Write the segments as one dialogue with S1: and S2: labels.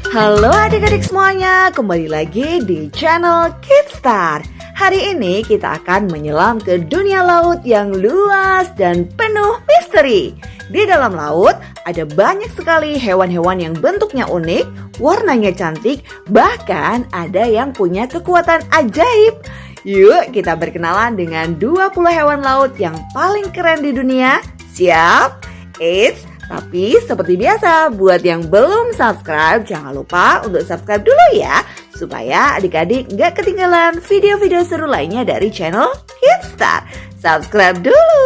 S1: Halo adik-adik semuanya, kembali lagi di channel Kidstar. Hari ini kita akan menyelam ke dunia laut yang luas dan penuh misteri. Di dalam laut ada banyak sekali hewan-hewan yang bentuknya unik, warnanya cantik, bahkan ada yang punya kekuatan ajaib. Yuk kita berkenalan dengan 20 hewan laut yang paling keren di dunia. Siap? Tapi seperti biasa, buat yang belum subscribe, jangan lupa untuk subscribe dulu ya, supaya adik-adik gak ketinggalan video-video seru lainnya dari channel Kidstar. Subscribe dulu.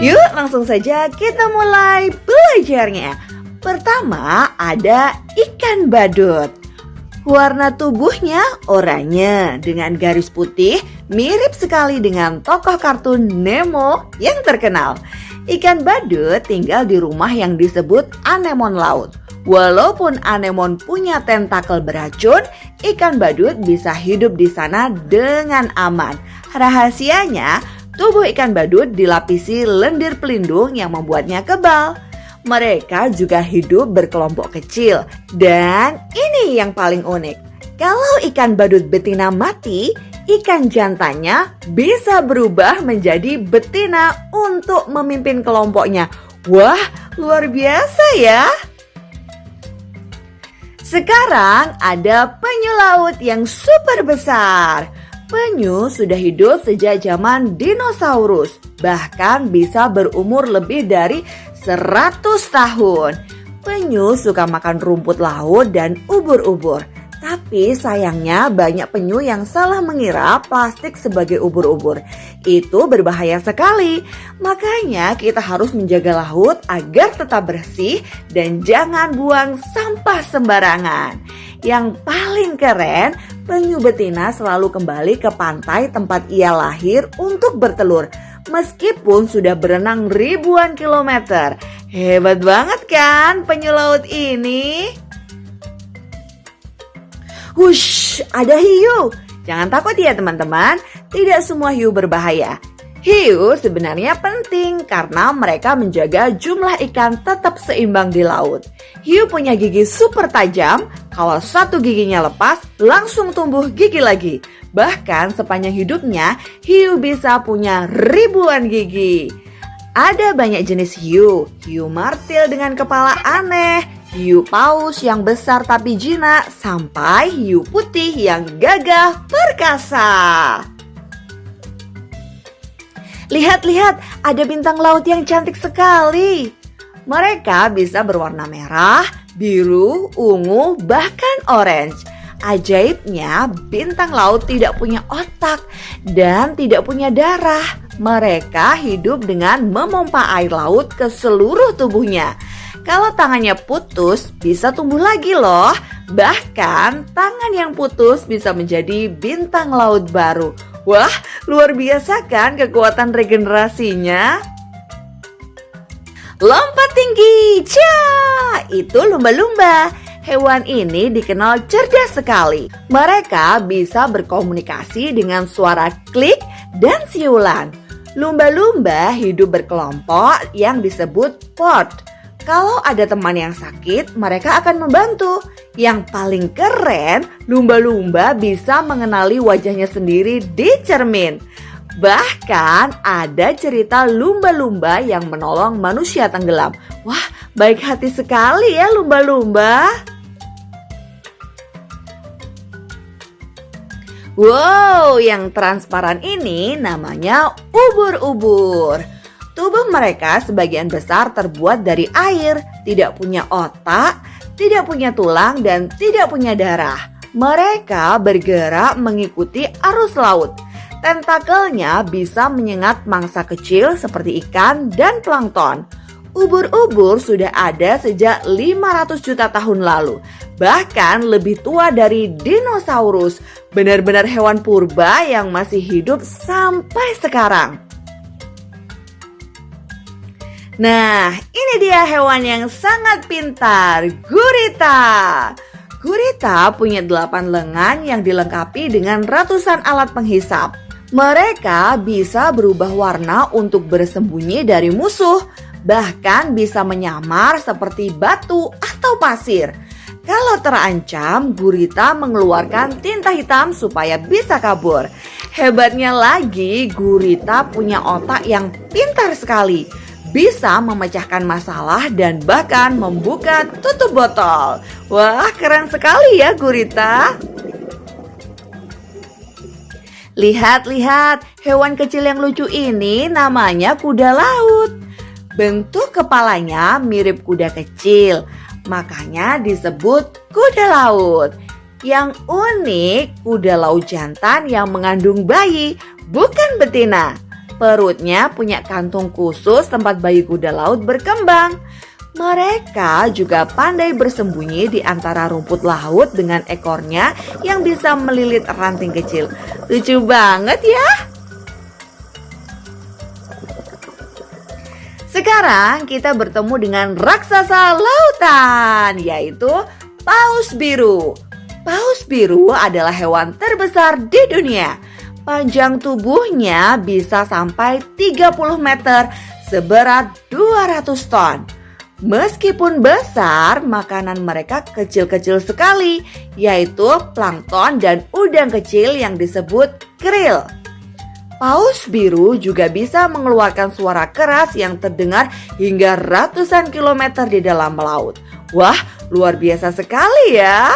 S1: Yuk langsung saja kita mulai belajarnya. Pertama ada ikan badut. Warna tubuhnya oranye dengan garis putih, mirip sekali dengan tokoh kartun Nemo yang terkenal. Ikan badut tinggal di rumah yang disebut anemon laut. Walaupun anemon punya tentakel beracun, ikan badut bisa hidup di sana dengan aman. Rahasianya, tubuh ikan badut dilapisi lendir pelindung yang membuatnya kebal. Mereka juga hidup berkelompok kecil. Dan ini yang paling unik. Kalau ikan badut betina mati, ikan jantannya bisa berubah menjadi betina untuk memimpin kelompoknya. Wah, luar biasa ya. Sekarang ada penyu laut yang super besar. Penyu sudah hidup sejak zaman dinosaurus, bahkan bisa berumur lebih dari 100 tahun. Penyu suka makan rumput laut dan ubur-ubur. Tapi sayangnya banyak penyu yang salah mengira plastik sebagai ubur-ubur. Itu berbahaya sekali. Makanya kita harus menjaga laut agar tetap bersih dan jangan buang sampah sembarangan. Yang paling keren, penyu betina selalu kembali ke pantai tempat ia lahir untuk bertelur. Meskipun sudah berenang ribuan kilometer. Hebat banget kan penyu laut ini? Wush, ada hiu. Jangan takut ya teman-teman, tidak semua hiu berbahaya. Hiu sebenarnya penting karena mereka menjaga jumlah ikan tetap seimbang di laut. Hiu punya gigi super tajam, kalau satu giginya lepas langsung tumbuh gigi lagi. Bahkan sepanjang hidupnya, hiu bisa punya ribuan gigi. Ada banyak jenis hiu. Hiu martil dengan kepala aneh, hiu paus yang besar tapi jinak, sampai hiu putih yang gagah perkasa. Lihat-lihat, ada bintang laut yang cantik sekali. Mereka bisa berwarna merah, biru, ungu, bahkan orange. Ajaibnya, bintang laut tidak punya otak dan tidak punya darah. Mereka hidup dengan memompa air laut ke seluruh tubuhnya. Kalau tangannya putus, bisa tumbuh lagi loh. Bahkan, tangan yang putus bisa menjadi bintang laut baru. Wah, luar biasa kan kekuatan regenerasinya? Lompat tinggi, itu lumba-lumba. Hewan ini dikenal cerdas sekali. Mereka bisa berkomunikasi dengan suara klik dan siulan. Lumba-lumba hidup berkelompok yang disebut pod. Kalau ada teman yang sakit, mereka akan membantu. Yang paling keren, lumba-lumba bisa mengenali wajahnya sendiri di cermin. Bahkan ada cerita lumba-lumba yang menolong manusia tenggelam. Wah, baik hati sekali ya lumba-lumba. Wow, yang transparan ini namanya ubur-ubur. Tubuh mereka sebagian besar terbuat dari air, tidak punya otak, tidak punya tulang, dan tidak punya darah. Mereka bergerak mengikuti arus laut. Tentakelnya bisa menyengat mangsa kecil seperti ikan dan plankton. Ubur-ubur sudah ada sejak 500 juta tahun lalu. Bahkan lebih tua dari dinosaurus. Benar-benar hewan purba yang masih hidup sampai sekarang. Nah, ini dia hewan yang sangat pintar, gurita. Gurita punya 8 lengan yang dilengkapi dengan ratusan alat penghisap. Mereka bisa berubah warna untuk bersembunyi dari musuh, bahkan bisa menyamar seperti batu atau pasir. Kalau terancam, gurita mengeluarkan tinta hitam supaya bisa kabur. Hebatnya lagi, gurita punya otak yang pintar sekali. Bisa memecahkan masalah dan bahkan membuka tutup botol. Wah, keren sekali ya gurita. Lihat-lihat, hewan kecil yang lucu ini namanya kuda laut. Bentuk kepalanya mirip kuda kecil, makanya disebut kuda laut. Yang unik, kuda laut jantan yang mengandung bayi, bukan betina. Perutnya punya kantung khusus tempat bayi kuda laut berkembang. Mereka juga pandai bersembunyi di antara rumput laut dengan ekornya yang bisa melilit ranting kecil. Lucu banget ya. Sekarang kita bertemu dengan raksasa lautan, yaitu paus biru. Paus biru adalah hewan terbesar di dunia. Panjang tubuhnya bisa sampai 30 meter, seberat 200 ton. Meskipun besar, makanan mereka kecil-kecil sekali, yaitu plankton dan udang kecil yang disebut krill. Paus biru juga bisa mengeluarkan suara keras yang terdengar hingga ratusan kilometer di dalam laut. Wah, luar biasa sekali ya.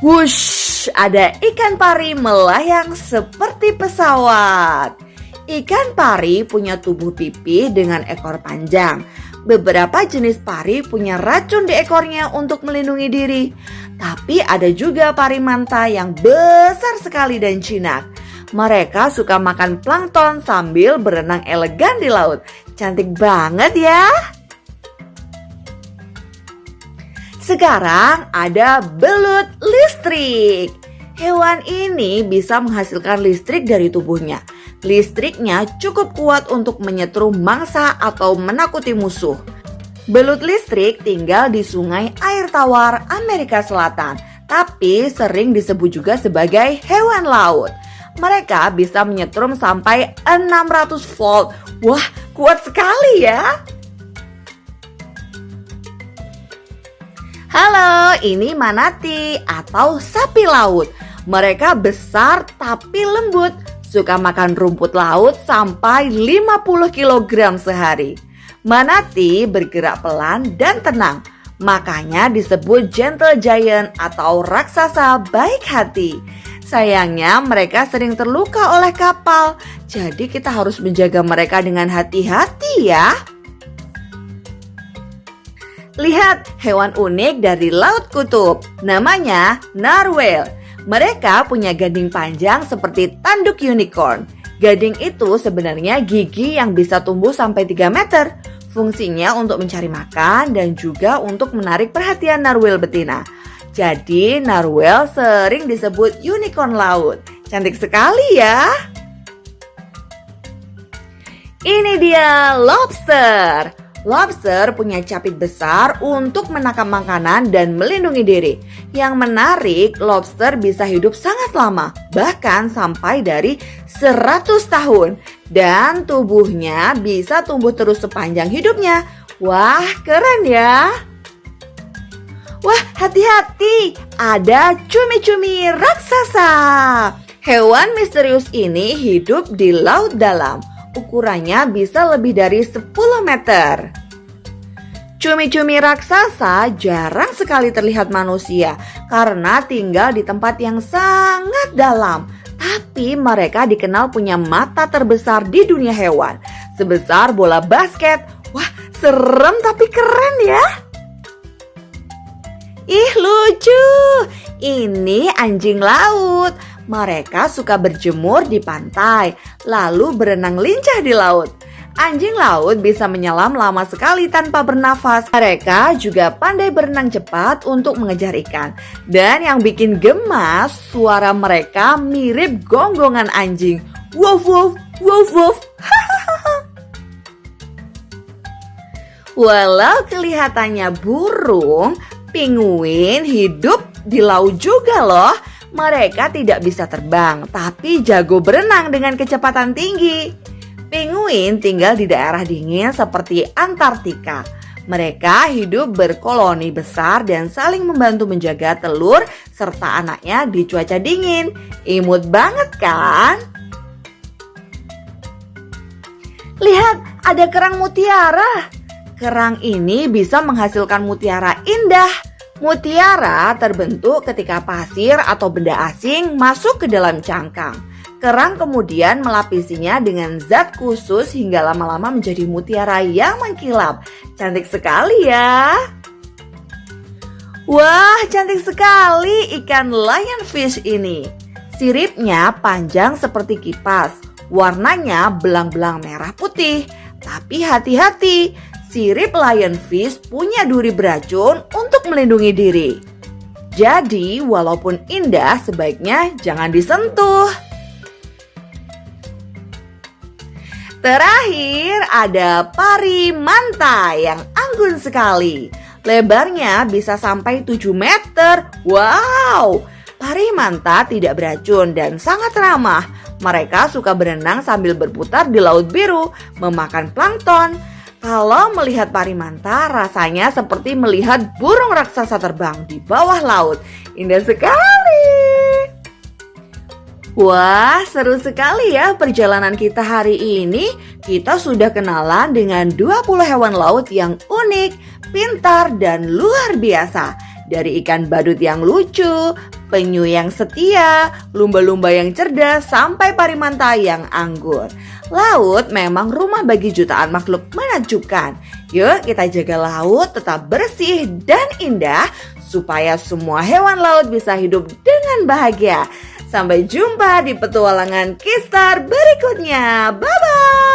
S1: Wush, ada ikan pari melayang seperti pesawat. Ikan pari punya tubuh pipih dengan ekor panjang. Beberapa jenis pari punya racun di ekornya untuk melindungi diri. Tapi ada juga pari manta yang besar sekali dan jinak. Mereka suka makan plankton sambil berenang elegan di laut. Cantik banget ya. Sekarang ada belut listrik. Hewan ini bisa menghasilkan listrik dari tubuhnya. Listriknya cukup kuat untuk menyetrum mangsa atau menakuti musuh. Belut listrik tinggal di sungai air tawar Amerika Selatan, tapi sering disebut juga sebagai hewan laut. Mereka bisa menyetrum sampai 600 volt. Wah, kuat sekali ya. Halo, ini manatee atau sapi laut. Mereka besar tapi lembut. Suka makan rumput laut sampai 50 kg sehari. Manatee bergerak pelan dan tenang, makanya disebut gentle giant atau raksasa baik hati. Sayangnya mereka sering terluka oleh kapal, jadi kita harus menjaga mereka dengan hati-hati ya. Lihat hewan unik dari Laut Kutub, namanya narwhal. Mereka punya gading panjang seperti tanduk unicorn. Gading itu sebenarnya gigi yang bisa tumbuh sampai 3 meter. Fungsinya untuk mencari makan dan juga untuk menarik perhatian narwhal betina. Jadi narwhal sering disebut unicorn laut. Cantik sekali ya. Ini dia lobster. Lobster punya capit besar untuk menangkap makanan dan melindungi diri. Yang menarik, lobster bisa hidup sangat lama, bahkan sampai dari 100 tahun. Dan tubuhnya bisa tumbuh terus sepanjang hidupnya. Wah, keren ya. Wah, hati-hati, ada cumi-cumi raksasa. Hewan misterius ini hidup di laut dalam. Ukurannya bisa lebih dari 10 meter. Cumi-cumi raksasa jarang sekali terlihat manusia karena tinggal di tempat yang sangat dalam. Tapi mereka dikenal punya mata terbesar di dunia hewan, sebesar bola basket. Wah, serem tapi keren ya. Ih, lucu. Ini anjing laut. Mereka suka berjemur di pantai, lalu berenang lincah di laut. Anjing laut bisa menyelam lama sekali tanpa bernafas. Mereka juga pandai berenang cepat untuk mengejar ikan. Dan yang bikin gemas, suara mereka mirip gonggongan anjing. Woof woof, woof woof. Walau kelihatannya burung, Penguin hidup di laut juga loh. Mereka tidak bisa terbang, tapi jago berenang dengan kecepatan tinggi. Penguin tinggal di daerah dingin seperti Antartika. Mereka hidup berkoloni besar dan saling membantu menjaga telur serta anaknya di cuaca dingin. Imut banget kan? Lihat, ada kerang mutiara. Kerang ini bisa menghasilkan mutiara indah. Mutiara terbentuk ketika pasir atau benda asing masuk ke dalam cangkang. Kerang kemudian melapisinya dengan zat khusus hingga lama-lama menjadi mutiara yang mengkilap. Cantik sekali ya. Wah, cantik sekali ikan lionfish ini. Siripnya panjang seperti kipas. Warnanya belang-belang merah putih. Tapi hati-hati, sirip lionfish punya duri beracun untuk melindungi diri. Jadi, walaupun indah, sebaiknya jangan disentuh. Terakhir, ada pari manta yang anggun sekali. Lebarnya bisa sampai 7 meter. Wow! Pari manta tidak beracun dan sangat ramah. Mereka suka berenang sambil berputar di laut biru, memakan plankton. Kalau melihat pari manta, rasanya seperti melihat burung raksasa terbang di bawah laut. Indah sekali. Wah, seru sekali ya perjalanan kita hari ini. Kita sudah kenalan dengan 20 hewan laut yang unik, pintar, dan luar biasa. Dari ikan badut yang lucu, penyu yang setia, lumba-lumba yang cerdas, sampai pari manta yang anggun. Laut memang rumah bagi jutaan makhluk menakjubkan. Yuk kita jaga laut tetap bersih dan indah supaya semua hewan laut bisa hidup dengan bahagia. Sampai jumpa di petualangan Kistar berikutnya. Bye-bye!